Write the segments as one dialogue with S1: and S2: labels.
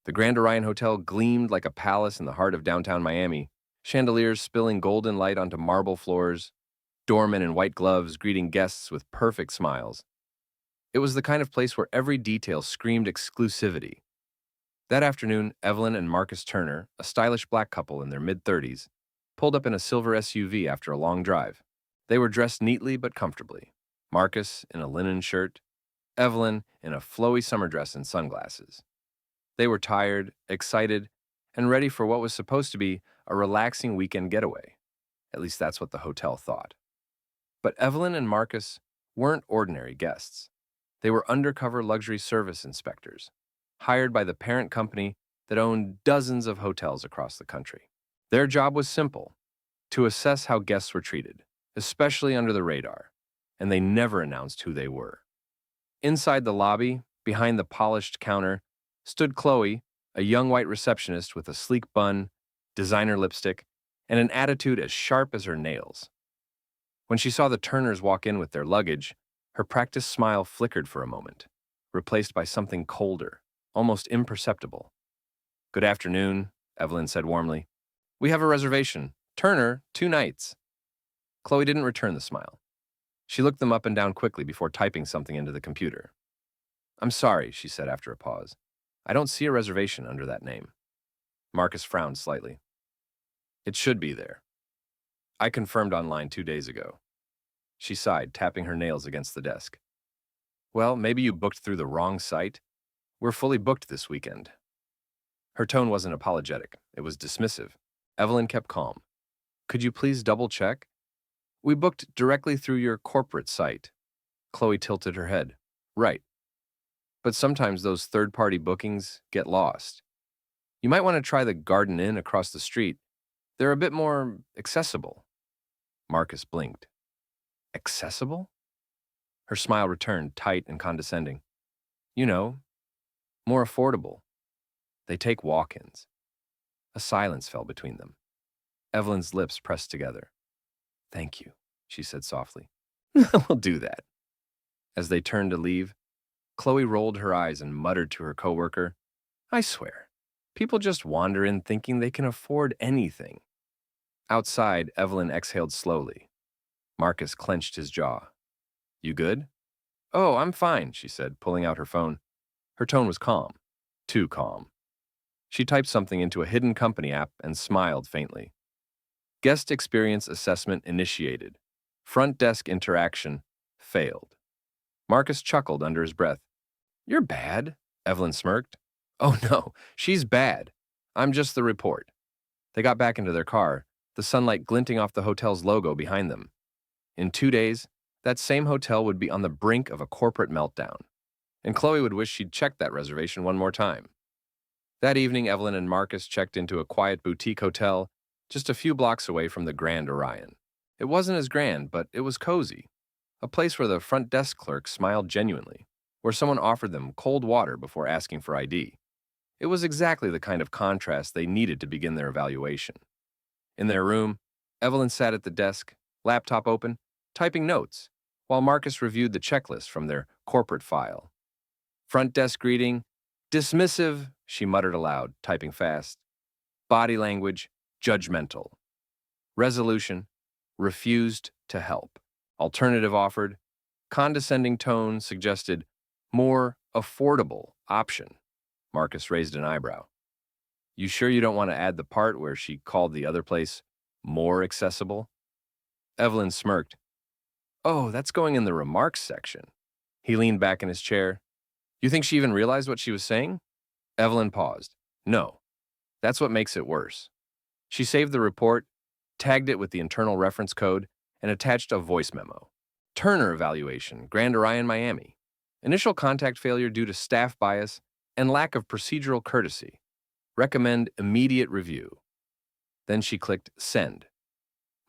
S1: The Grand Orion Hotel gleamed like a palace in the heart of downtown Miami, chandeliers spilling golden light onto marble floors, doormen in white gloves greeting guests with perfect smiles. It was the kind of place where every detail screamed exclusivity. That afternoon, Evelyn and Marcus Turner, a stylish black couple in their mid-30s, pulled up in a silver SUV after a long drive. They were dressed neatly but comfortably. Marcus in a linen shirt, Evelyn in a flowy summer dress and sunglasses. They were tired, excited, and ready for what was supposed to be a relaxing weekend getaway. At least that's what the hotel thought. But Evelyn and Marcus weren't ordinary guests. They were undercover luxury service inspectors, hired by the parent company that owned dozens of hotels across the country. Their job was simple: to assess how guests were treated, especially under the radar, and they never announced who they were. Inside the lobby, behind the polished counter, stood Chloe, a young white receptionist with a sleek bun, designer lipstick, and an attitude as sharp as her nails. When she saw the Turners walk in with their luggage, her practiced smile flickered for a moment, replaced by something colder, almost imperceptible. "Good afternoon," Evelyn said warmly. "We have a reservation. Turner, 2 nights." Chloe didn't return the smile. She looked them up and down quickly before typing something into the computer. "I'm sorry," she said after a pause. "I don't see a reservation under that name." Marcus frowned slightly. "It should be there. I confirmed online 2 days ago." She sighed, tapping her nails against the desk. "Well, maybe you booked through the wrong site. We're fully booked this weekend." Her tone wasn't apologetic. It was dismissive. Evelyn kept calm. "Could you please double-check? We booked directly through your corporate site." Chloe tilted her head. "Right. But sometimes those third-party bookings get lost. You might want to try the Garden Inn across the street. They're a bit more accessible." Marcus blinked. "Accessible?" Her smile returned, tight and condescending. "You know, more affordable. They take walk-ins." A silence fell between them. Evelyn's lips pressed together. "Thank you," she said softly. "We'll do that." As they turned to leave, Chloe rolled her eyes and muttered to her coworker, "I swear, people just wander in thinking they can afford anything." Outside, Evelyn exhaled slowly. Marcus clenched his jaw. "You good?" "Oh, I'm fine," she said, pulling out her phone. Her tone was calm. Too calm. She typed something into a hidden company app and smiled faintly. Guest experience assessment initiated. Front desk interaction failed. Marcus chuckled under his breath. "You're bad," Evelyn smirked. "Oh no, she's bad. I'm just the report." They got back into their car, the sunlight glinting off the hotel's logo behind them. In 2 days, that same hotel would be on the brink of a corporate meltdown, and Chloe would wish she'd checked that reservation one more time. That evening, Evelyn and Marcus checked into a quiet boutique hotel just a few blocks away from the Grand Orion. It wasn't as grand, but it was cozy, a place where the front desk clerk smiled genuinely, where someone offered them cold water before asking for ID. It was exactly the kind of contrast they needed to begin their evaluation. In their room, Evelyn sat at the desk, laptop open, typing notes, while Marcus reviewed the checklist from their corporate file. Front desk greeting, dismissive, she muttered aloud, typing fast. Body language, judgmental. Resolution, refused to help. Alternative offered, condescending tone suggested more affordable option. Marcus raised an eyebrow. "You sure you don't want to add the part where she called the other place more accessible?" Evelyn smirked. "Oh, that's going in the remarks section." He leaned back in his chair. "You think she even realized what she was saying?" Evelyn paused. "No, that's what makes it worse." She saved the report, tagged it with the internal reference code, and attached a voice memo. Turner evaluation, Grand Orion, Miami. Initial contact failure due to staff bias and lack of procedural courtesy. Recommend immediate review. Then she clicked send.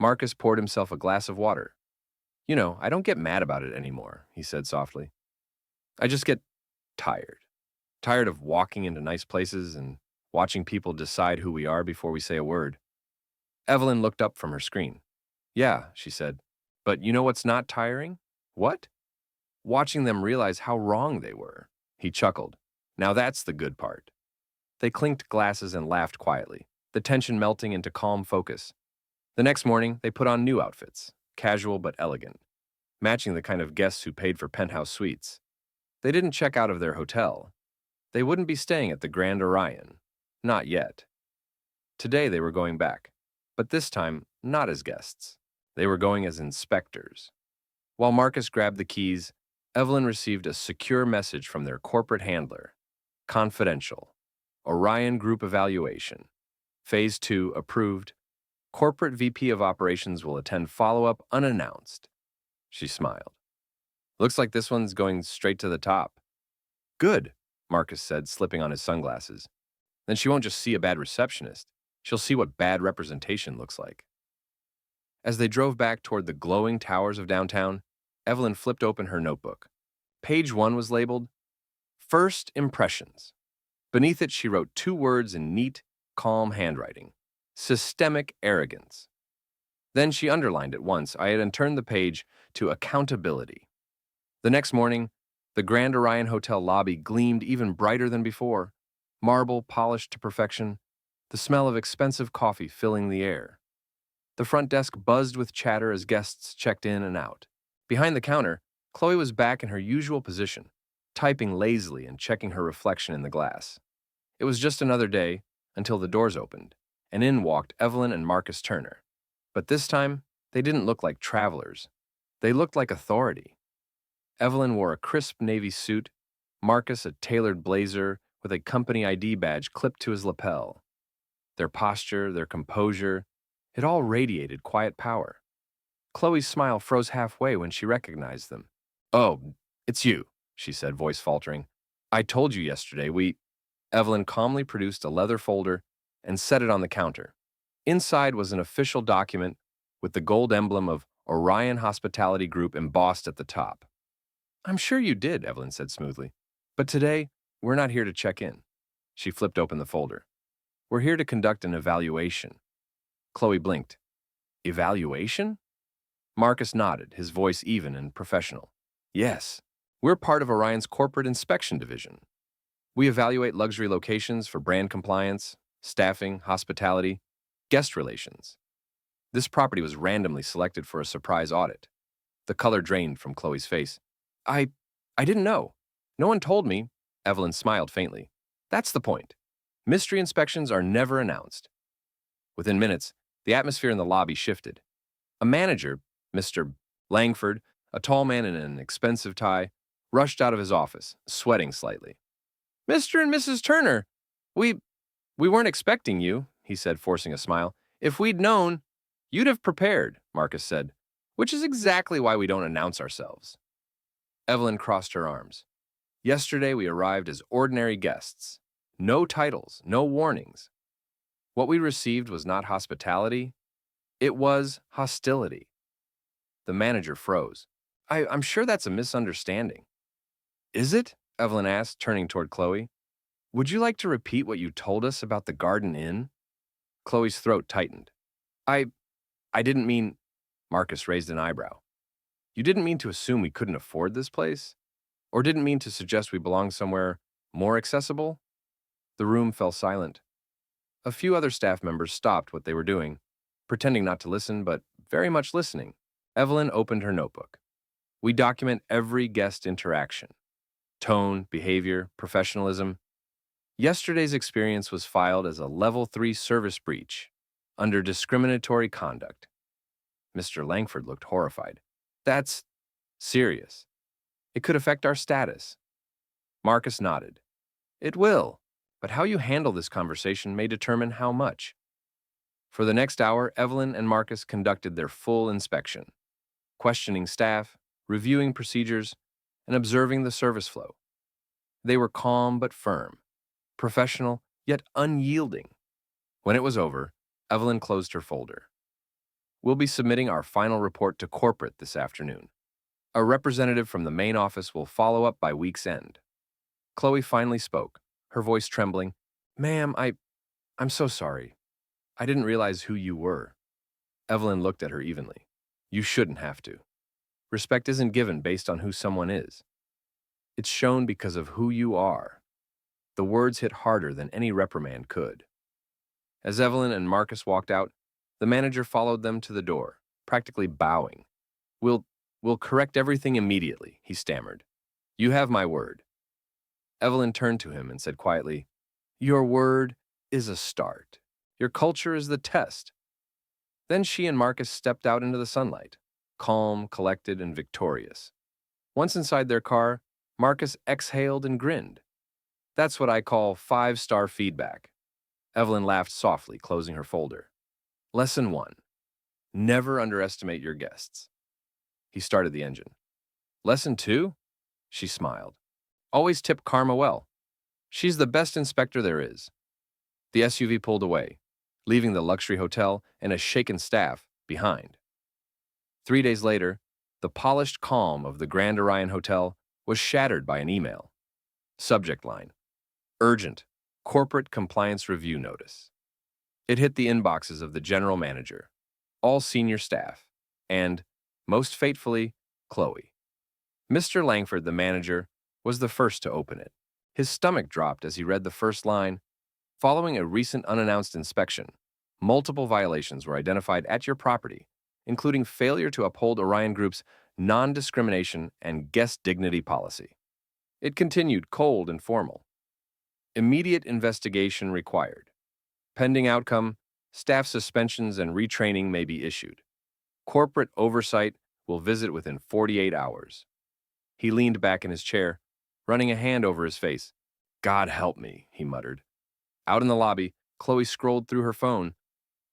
S1: Marcus poured himself a glass of water. "You know, I don't get mad about it anymore," he said softly. "I just get tired. Tired of walking into nice places and watching people decide who we are before we say a word." Evelyn looked up from her screen. "Yeah," she said. "But you know what's not tiring?" "What?" "Watching them realize how wrong they were." He chuckled. "Now that's the good part." They clinked glasses and laughed quietly, the tension melting into calm focus. The next morning, they put on new outfits, casual but elegant, matching the kind of guests who paid for penthouse suites. They didn't check out of their hotel. They wouldn't be staying at the Grand Orion. Not yet. Today they were going back, but this time not as guests. They were going as inspectors. While Marcus grabbed the keys, Evelyn received a secure message from their corporate handler. Confidential. Orion Group Evaluation. Phase 2 approved. Corporate VP of Operations will attend follow-up unannounced. She smiled. Looks like this one's going straight to the top. Good, Marcus said, slipping on his sunglasses. Then she won't just see a bad receptionist. She'll see what bad representation looks like. As they drove back toward the glowing towers of downtown, Evelyn flipped open her notebook. Page 1 was labeled, First Impressions. Beneath it, she wrote 2 words in neat, calm handwriting. Systemic arrogance. Then she underlined it once. I had turned the page to accountability. The next morning, the Grand Orion Hotel lobby gleamed even brighter than before. Marble polished to perfection, the smell of expensive coffee filling the air. The front desk buzzed with chatter as guests checked in and out. Behind the counter, Chloe was back in her usual position, typing lazily and checking her reflection in the glass. It was just another day until the doors opened, and in walked Evelyn and Marcus Turner. But this time, they didn't look like travelers. They looked like authority. Evelyn wore a crisp navy suit, Marcus a tailored blazer with a company ID badge clipped to his lapel. Their posture, their composure, it all radiated quiet power. Chloe's smile froze halfway when she recognized them. "Oh, it's you," she said, voice faltering. "I told you yesterday Evelyn calmly produced a leather folder and set it on the counter. Inside was an official document with the gold emblem of Orion Hospitality Group embossed at the top. "I'm sure you did," Evelyn said smoothly. "But today, we're not here to check in." She flipped open the folder. "We're here to conduct an evaluation." Chloe blinked. "Evaluation?" Marcus nodded, his voice even and professional. "Yes, we're part of Orion's corporate inspection division. We evaluate luxury locations for brand compliance, staffing, hospitality, guest relations. This property was randomly selected for a surprise audit." The color drained from Chloe's face. I didn't know. No one told me." Evelyn smiled faintly. "That's the point. Mystery inspections are never announced." Within minutes, the atmosphere in the lobby shifted. A manager, Mr. Langford, a tall man in an expensive tie, rushed out of his office, sweating slightly. "Mr. and Mrs. Turner, we weren't expecting you," he said, forcing a smile. "If we'd known, you'd have prepared," Marcus said, "which is exactly why we don't announce ourselves." Evelyn crossed her arms. "Yesterday we arrived as ordinary guests. No titles, no warnings. What we received was not hospitality, it was hostility." The manager froze. I'm sure that's a misunderstanding." "Is it?" Evelyn asked, turning toward Chloe. "Would you like to repeat what you told us about the Garden Inn?" Chloe's throat tightened. I didn't mean..." Marcus raised an eyebrow. "You didn't mean to assume we couldn't afford this place? Or didn't mean to suggest we belong somewhere more accessible?" The room fell silent. A few other staff members stopped what they were doing, pretending not to listen, but very much listening. Evelyn opened her notebook. "We document every guest interaction. Tone, behavior, professionalism. Yesterday's experience was filed as a Level 3 service breach under discriminatory conduct." Mr. Langford looked horrified. "That's serious. It could affect our status." Marcus nodded. "It will, but how you handle this conversation may determine how much." For the next hour, Evelyn and Marcus conducted their full inspection, questioning staff, reviewing procedures, and observing the service flow. They were calm but firm, professional yet unyielding. When it was over, Evelyn closed her folder. "We'll be submitting our final report to corporate this afternoon. A representative from the main office will follow up by week's end." Chloe finally spoke, her voice trembling. "Ma'am, I'm so sorry. I didn't realize who you were." Evelyn looked at her evenly. "You shouldn't have to. Respect isn't given based on who someone is. It's shown because of who you are." The words hit harder than any reprimand could. As Evelyn and Marcus walked out, the manager followed them to the door, practically bowing. We'll, we'll correct everything immediately, he stammered. You have my word. Evelyn turned to him and said quietly, Your word is a start. Your culture is the test. Then she and Marcus stepped out into the sunlight, calm, collected, and victorious. Once inside their car, Marcus exhaled and grinned. That's what I call 5-star feedback. Evelyn laughed softly, closing her folder. Lesson 1. Never underestimate your guests. He started the engine. Lesson 2? She smiled. Always tip Karma well. She's the best inspector there is. The SUV pulled away, leaving the luxury hotel and a shaken staff behind. 3 days later, the polished calm of the Grand Orion Hotel was shattered by an email. Subject line: Urgent, Corporate Compliance Review Notice. It hit the inboxes of the general manager, all senior staff, and, most fatefully, Chloe. Mr. Langford, the manager, was the first to open it. His stomach dropped as he read the first line. Following a recent unannounced inspection, multiple violations were identified at your property, including failure to uphold Orion Group's non-discrimination and guest dignity policy. It continued cold and formal. Immediate investigation required. Pending outcome, staff suspensions and retraining may be issued. Corporate oversight will visit within 48 hours. He leaned back in his chair, running a hand over his face. God help me, he muttered. Out in the lobby, Chloe scrolled through her phone,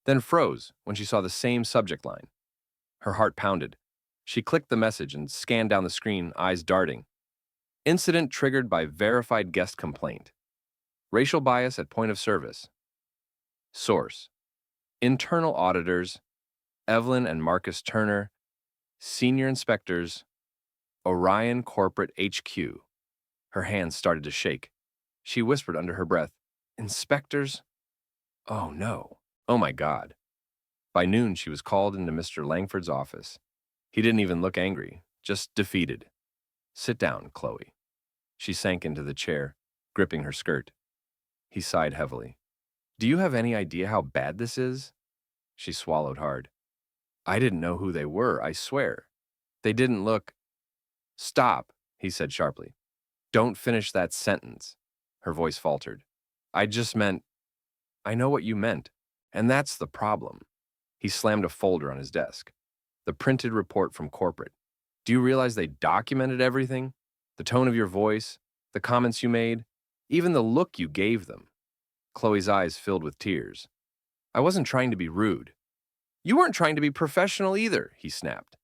S1: then froze when she saw the same subject line. Her heart pounded. She clicked the message and scanned down the screen, eyes darting. Incident triggered by verified guest complaint. Racial bias at point of service. Source: Internal auditors, Evelyn and Marcus Turner, senior inspectors, Orion Corporate HQ. Her hands started to shake. She whispered under her breath, Inspectors? Oh no. Oh my God. By noon, she was called into Mr. Langford's office. He didn't even look angry, just defeated. Sit down, Chloe. She sank into the chair, gripping her skirt. He sighed heavily. Do you have any idea how bad this is? She swallowed hard. I didn't know who they were, I swear. They didn't look. Stop, he said sharply. Don't finish that sentence. Her voice faltered. I just meant. I know what you meant, and that's the problem. He slammed a folder on his desk. The printed report from corporate. Do you realize they documented everything? The tone of your voice, the comments you made, even the look you gave them. Chloe's eyes filled with tears. I wasn't trying to be rude. You weren't trying to be professional either, he snapped.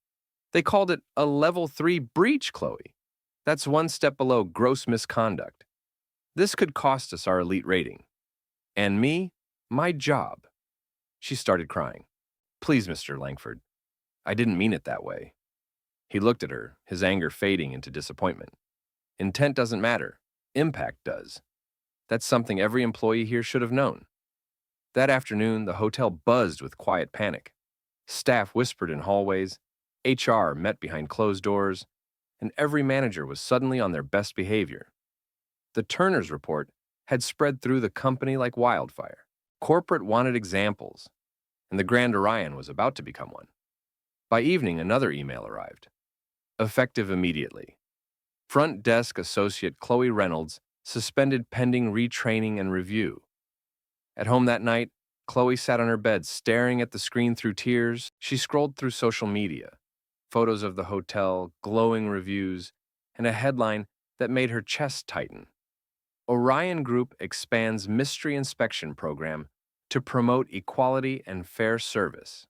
S1: They called it a level 3 breach, Chloe. That's one step below gross misconduct. This could cost us our elite rating. And me, my job. She started crying. Please, Mr. Langford. I didn't mean it that way. He looked at her, his anger fading into disappointment. Intent doesn't matter. Impact does. That's something every employee here should have known. That afternoon, the hotel buzzed with quiet panic. Staff whispered in hallways, HR met behind closed doors, and every manager was suddenly on their best behavior. The Turner's report had spread through the company like wildfire. Corporate wanted examples, and the Grand Orion was about to become one. By evening, another email arrived. Effective immediately. Front desk associate Chloe Reynolds suspended pending retraining and review. At home that night, Chloe sat on her bed staring at the screen through tears. She scrolled through social media, photos of the hotel, glowing reviews, and a headline that made her chest tighten. Orion Group expands mystery inspection program to promote equality and fair service.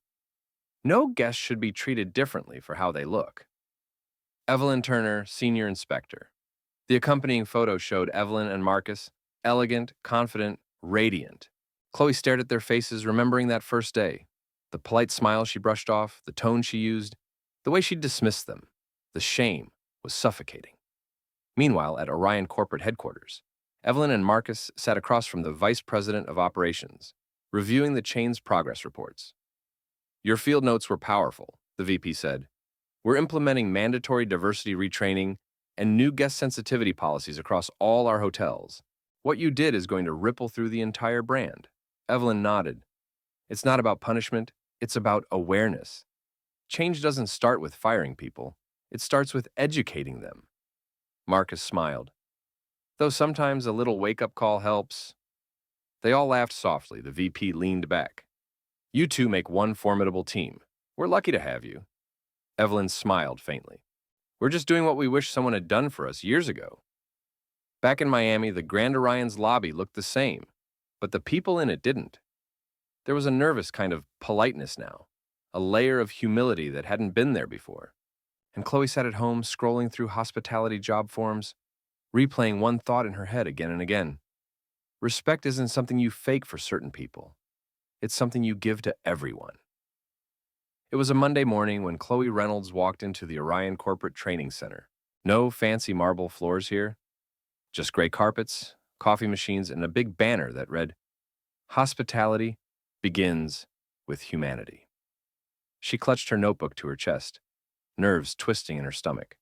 S1: No guest should be treated differently for how they look. Evelyn Turner, senior inspector. The accompanying photo showed Evelyn and Marcus, elegant, confident, radiant. Chloe stared at their faces, remembering that first day. The polite smile she brushed off, the tone she used, the way she dismissed them. The shame was suffocating. Meanwhile, at Orion corporate headquarters, Evelyn and Marcus sat across from the vice president of operations, reviewing the chain's progress reports. Your field notes were powerful, the VP said. We're implementing mandatory diversity retraining and new guest sensitivity policies across all our hotels. What you did is going to ripple through the entire brand. Evelyn nodded. It's not about punishment, it's about awareness. Change doesn't start with firing people, it starts with educating them. Marcus smiled. Though sometimes a little wake-up call helps. They all laughed softly. The VP leaned back. You two make one formidable team. We're lucky to have you. Evelyn smiled faintly. We're just doing what we wish someone had done for us years ago. Back in Miami, the Grand Orion's lobby looked the same, but the people in it didn't. There was a nervous kind of politeness now, a layer of humility that hadn't been there before. And Chloe sat at home scrolling through hospitality job forms, replaying one thought in her head again and again. Respect isn't something you fake for certain people. It's something you give to everyone. It was a Monday morning when Chloe Reynolds walked into the Orion Corporate Training Center. No fancy marble floors here, just gray carpets, coffee machines, and a big banner that read, Hospitality begins with humanity. She clutched her notebook to her chest, nerves twisting in her stomach.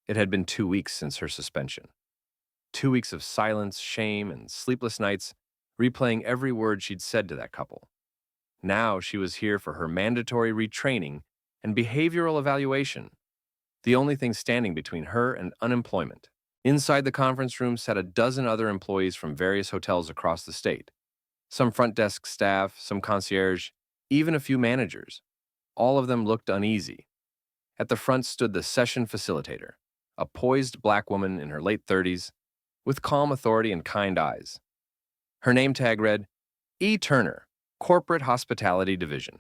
S1: It had been 2 weeks since her suspension. 2 weeks of silence, shame, and sleepless nights, replaying every word she'd said to that couple. Now she was here for her mandatory retraining and behavioral evaluation, the only thing standing between her and unemployment. Inside the conference room sat a dozen other employees from various hotels across the state. Some front desk staff, some concierge, even a few managers. All of them looked uneasy. At the front stood the session facilitator, a poised black woman in her late 30s, with calm authority and kind eyes. Her name tag read, E. Turner, Corporate Hospitality Division.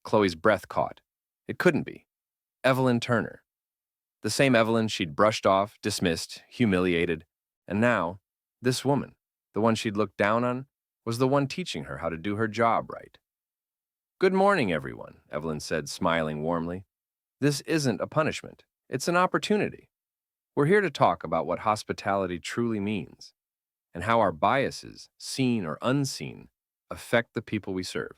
S1: Chloe's breath caught. It couldn't be. Evelyn Turner. The same Evelyn she'd brushed off, dismissed, humiliated, and now, this woman, the one she'd looked down on, was the one teaching her how to do her job right. Good morning, everyone, Evelyn said, smiling warmly. This isn't a punishment. It's an opportunity. We're here to talk about what hospitality truly means and how our biases, seen or unseen, affect the people we serve.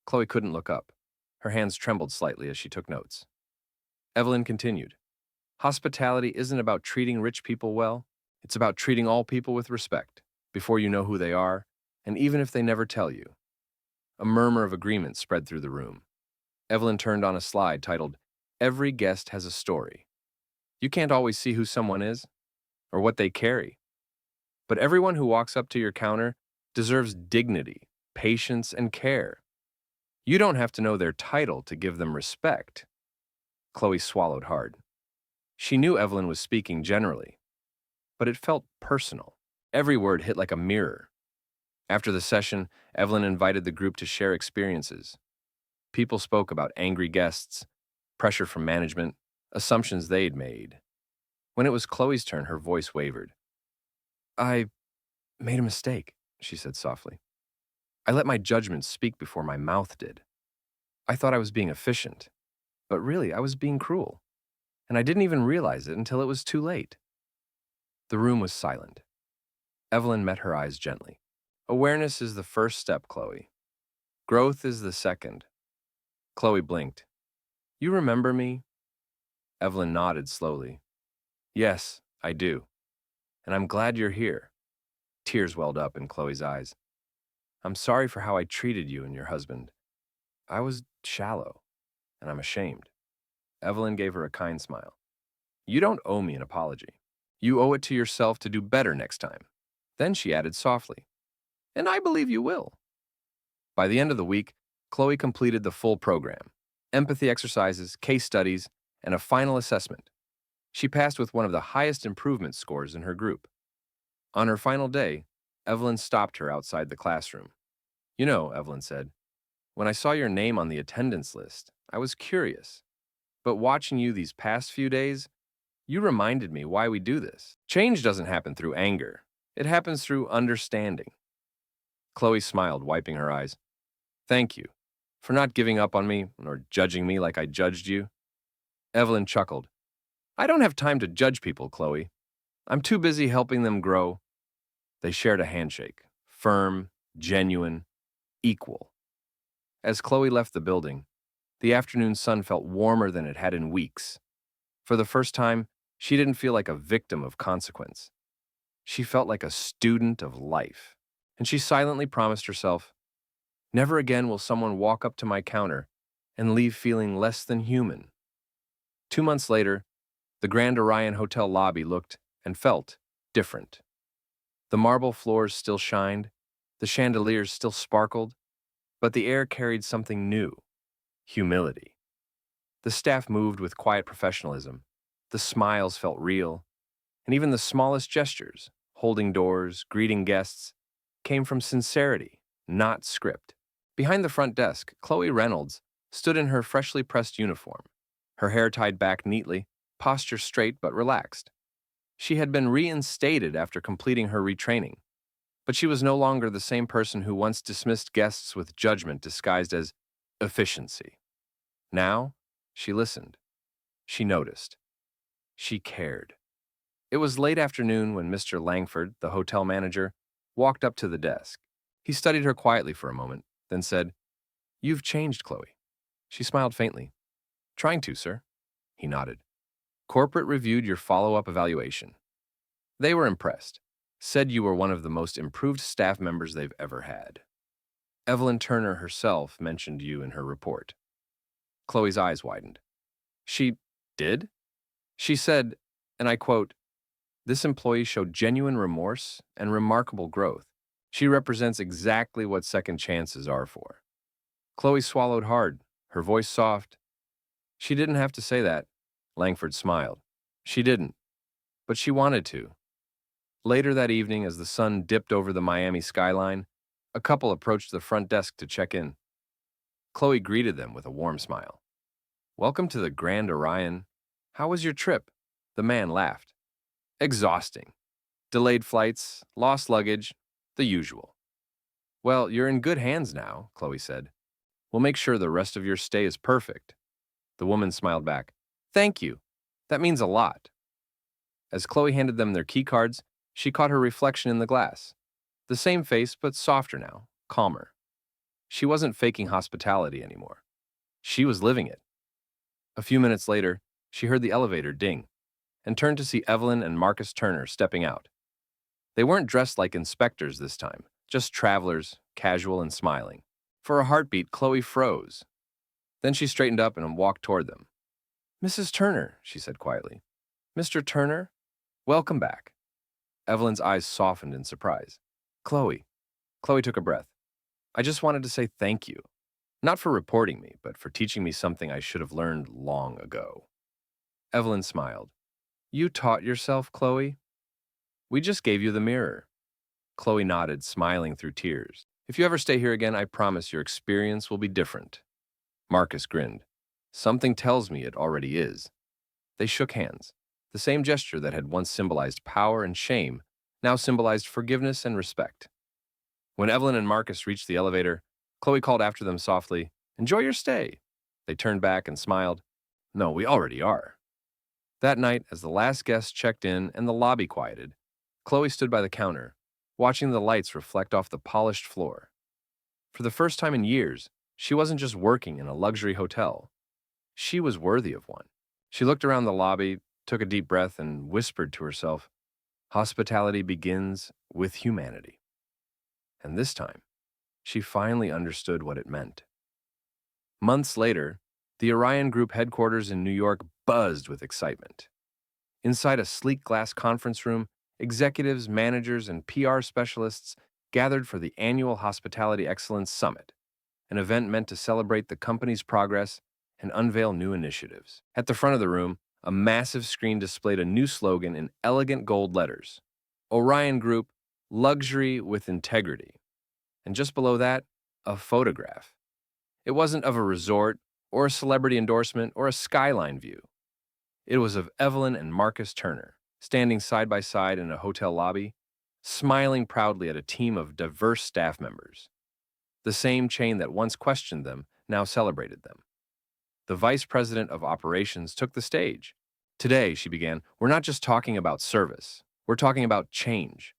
S1: Chloe couldn't look up. Her hands trembled slightly as she took notes. Evelyn continued. Hospitality isn't about treating rich people well. It's about treating all people with respect, before you know who they are, and even if they never tell you. A murmur of agreement spread through the room. Evelyn turned on a slide titled, Every Guest Has a Story. You can't always see who someone is, or what they carry. But everyone who walks up to your counter deserves dignity, patience, and care. You don't have to know their title to give them respect. Chloe swallowed hard. She knew Evelyn was speaking generally, but it felt personal. Every word hit like a mirror. After the session, Evelyn invited the group to share experiences. People spoke about angry guests, pressure from management, assumptions they'd made. When it was Chloe's turn, her voice wavered. I made a mistake, she said softly. I let my judgment speak before my mouth did. I thought I was being efficient, but really I was being cruel. And I didn't even realize it until it was too late. The room was silent. Evelyn met her eyes gently. Awareness is the first step, Chloe. Growth is the second. Chloe blinked. You remember me? Evelyn nodded slowly. Yes, I do. And I'm glad you're here. Tears welled up in Chloe's eyes. I'm sorry for how I treated you and your husband. I was shallow, and I'm ashamed. Evelyn gave her a kind smile. You don't owe me an apology. You owe it to yourself to do better next time. Then she added softly, and I believe you will. By the end of the week, Chloe completed the full program, empathy exercises, case studies, and a final assessment. She passed with one of the highest improvement scores in her group. On her final day, Evelyn stopped her outside the classroom. You know, Evelyn said, when I saw your name on the attendance list, I was curious. But watching you these past few days, you reminded me why we do this. Change doesn't happen through anger. It happens through understanding. Chloe smiled, wiping her eyes. Thank you for not giving up on me or judging me like I judged you. Evelyn chuckled. I don't have time to judge people, Chloe. I'm too busy helping them grow. They shared a handshake, firm, genuine, equal. As Chloe left the building, the afternoon sun felt warmer than it had in weeks. For the first time, she didn't feel like a victim of consequence. She felt like a student of life, and she silently promised herself, never again will someone walk up to my counter and leave feeling less than human. 2 months later, the Grand Orion Hotel lobby looked and felt different. The marble floors still shined, the chandeliers still sparkled, but the air carried something new: humility. The staff moved with quiet professionalism. The smiles felt real, and even the smallest gestures, holding doors, greeting guests, came from sincerity, not script. Behind the front desk, Chloe Reynolds stood in her freshly pressed uniform, her hair tied back neatly, posture straight but relaxed. She had been reinstated after completing her retraining, but she was no longer the same person who once dismissed guests with judgment disguised as efficiency. Now, she listened. She noticed. She cared. It was late afternoon when Mr. Langford, the hotel manager, walked up to the desk. He studied her quietly for a moment, then said, "You've changed, Chloe." She smiled faintly. "Trying to, sir." He nodded. "Corporate reviewed your follow-up evaluation. They were impressed. Said you were one of the most improved staff members they've ever had. Evelyn Turner herself mentioned you in her report." Chloe's eyes widened. "She did?" She said, and I quote, "This employee showed genuine remorse and remarkable growth. She represents exactly what second chances are for." Chloe swallowed hard, her voice soft. "She didn't have to say that." Langford smiled. "She didn't, but she wanted to." Later that evening, as the sun dipped over the Miami skyline, a couple approached the front desk to check in. Chloe greeted them with a warm smile. "Welcome to the Grand Orion. How was your trip?" The man laughed. "Exhausting. Delayed flights, lost luggage, the usual." "Well, you're in good hands now," Chloe said. "We'll make sure the rest of your stay is perfect." The woman smiled back. "Thank you. That means a lot." As Chloe handed them their key cards, she caught her reflection in the glass. The same face, but softer now, calmer. She wasn't faking hospitality anymore. She was living it. A few minutes later, she heard the elevator ding and turned to see Evelyn and Marcus Turner stepping out. They weren't dressed like inspectors this time, just travelers, casual and smiling. For a heartbeat, Chloe froze. Then she straightened up and walked toward them. "Mrs. Turner," she said quietly. "Mr. Turner, welcome back." Evelyn's eyes softened in surprise. "Chloe." Chloe took a breath. "I just wanted to say thank you. Not for reporting me, but for teaching me something I should have learned long ago." Evelyn smiled. "You taught yourself, Chloe? We just gave you the mirror." Chloe nodded, smiling through tears. "If you ever stay here again, I promise your experience will be different." Marcus grinned. "Something tells me it already is." They shook hands. The same gesture that had once symbolized power and shame now symbolized forgiveness and respect. When Evelyn and Marcus reached the elevator, Chloe called after them softly, "Enjoy your stay." They turned back and smiled. "No, we already are." That night, as the last guest checked in and the lobby quieted, Chloe stood by the counter, watching the lights reflect off the polished floor. For the first time in years, she wasn't just working in a luxury hotel. She was worthy of one. She looked around the lobby, took a deep breath, and whispered to herself, "Hospitality begins with humanity." And this time, she finally understood what it meant. Months later, the Orion Group headquarters in New York buzzed with excitement. Inside a sleek glass conference room, executives, managers, and PR specialists gathered for the annual Hospitality Excellence Summit, an event meant to celebrate the company's progress and unveil new initiatives. At the front of the room, a massive screen displayed a new slogan in elegant gold letters: Orion Group, luxury with integrity. And just below that, a photograph. It wasn't of a resort or a celebrity endorsement or a skyline view. It was of Evelyn and Marcus Turner, standing side by side in a hotel lobby, smiling proudly at a team of diverse staff members. The same chain that once questioned them now celebrated them. The vice president of operations took the stage. "Today," she began, "we're not just talking about service. We're talking about change.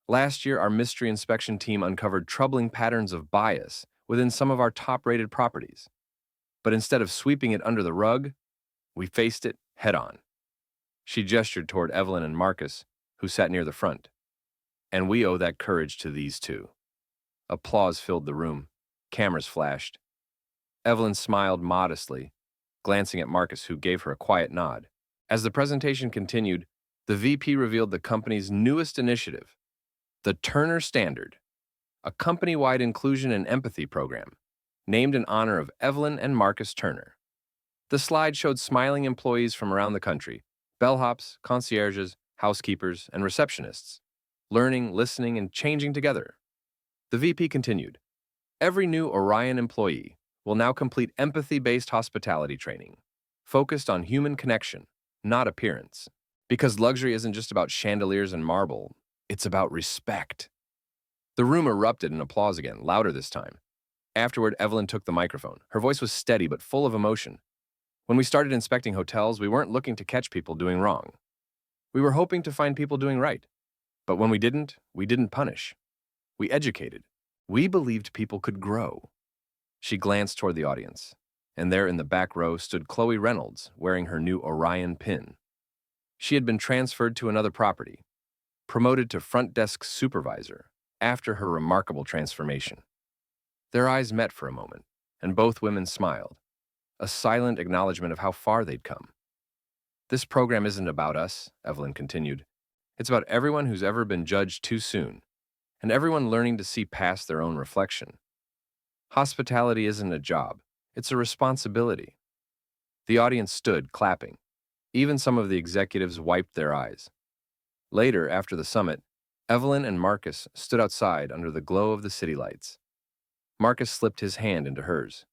S1: Last year, our mystery inspection team uncovered troubling patterns of bias within some of our top-rated properties. But instead of sweeping it under the rug, we faced it head-on." She gestured toward Evelyn and Marcus, who sat near the front. And we owe that courage to these two. Applause filled the room. Cameras flashed. Evelyn smiled modestly, glancing at Marcus, who gave her a quiet nod. As the presentation continued, the VP revealed the company's newest initiative, the Turner Standard, a company-wide inclusion and empathy program, named in honor of Evelyn and Marcus Turner. The slide showed smiling employees from around the country, bellhops, concierges, housekeepers, and receptionists, learning, listening, and changing together. The VP continued, every new Orion employee will now complete empathy-based hospitality training, focused on human connection, not appearance. Because luxury isn't just about chandeliers and marble, it's about respect. The room erupted in applause again, louder this time. Afterward, Evelyn took the microphone. Her voice was steady but full of emotion. When we started inspecting hotels, we weren't looking to catch people doing wrong. We were hoping to find people doing right. But when we didn't punish. We educated. We believed people could grow. She glanced toward the audience, and there in the back row stood Chloe Reynolds, wearing her new Orion pin. She had been transferred to another property, promoted to front desk supervisor after her remarkable transformation. Their eyes met for a moment, and both women smiled, a silent acknowledgement of how far they'd come. This program isn't about us, Evelyn continued. It's about everyone who's ever been judged too soon, and everyone learning to see past their own reflection. Hospitality isn't a job, it's a responsibility. The audience stood, clapping. Even some of the executives wiped their eyes. Later, after the summit, Evelyn and Marcus stood outside under the glow of the city lights. Marcus slipped his hand into hers.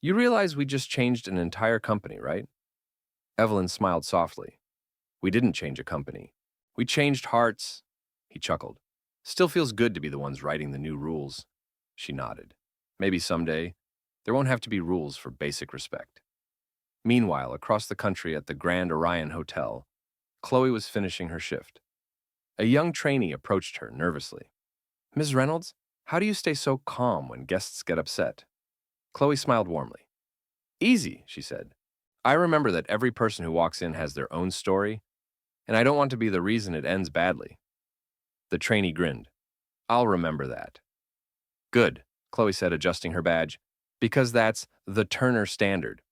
S1: You realize we just changed an entire company, right? Evelyn smiled softly. We didn't change a company. We changed hearts. He chuckled. Still feels good to be the ones writing the new rules. She nodded. Maybe someday, there won't have to be rules for basic respect. Meanwhile, across the country at the Grand Orion Hotel, Chloe was finishing her shift. A young trainee approached her nervously. Ms. Reynolds, how do you stay so calm when guests get upset? Chloe smiled warmly. Easy, she said. I remember that every person who walks in has their own story, and I don't want to be the reason it ends badly. The trainee grinned. I'll remember that. Good, Chloe said, adjusting her badge, because that's the Turner Standard.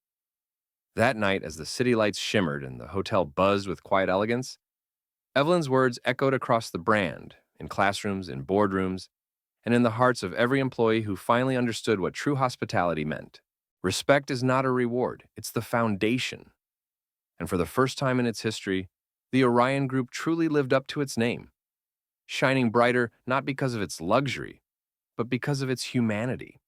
S1: That night, as the city lights shimmered and the hotel buzzed with quiet elegance, Evelyn's words echoed across the brand, in classrooms, in boardrooms, and in the hearts of every employee who finally understood what true hospitality meant. Respect is not a reward, it's the foundation. And for the first time in its history, the Orion Group truly lived up to its name, shining brighter not because of its luxury, but because of its humanity.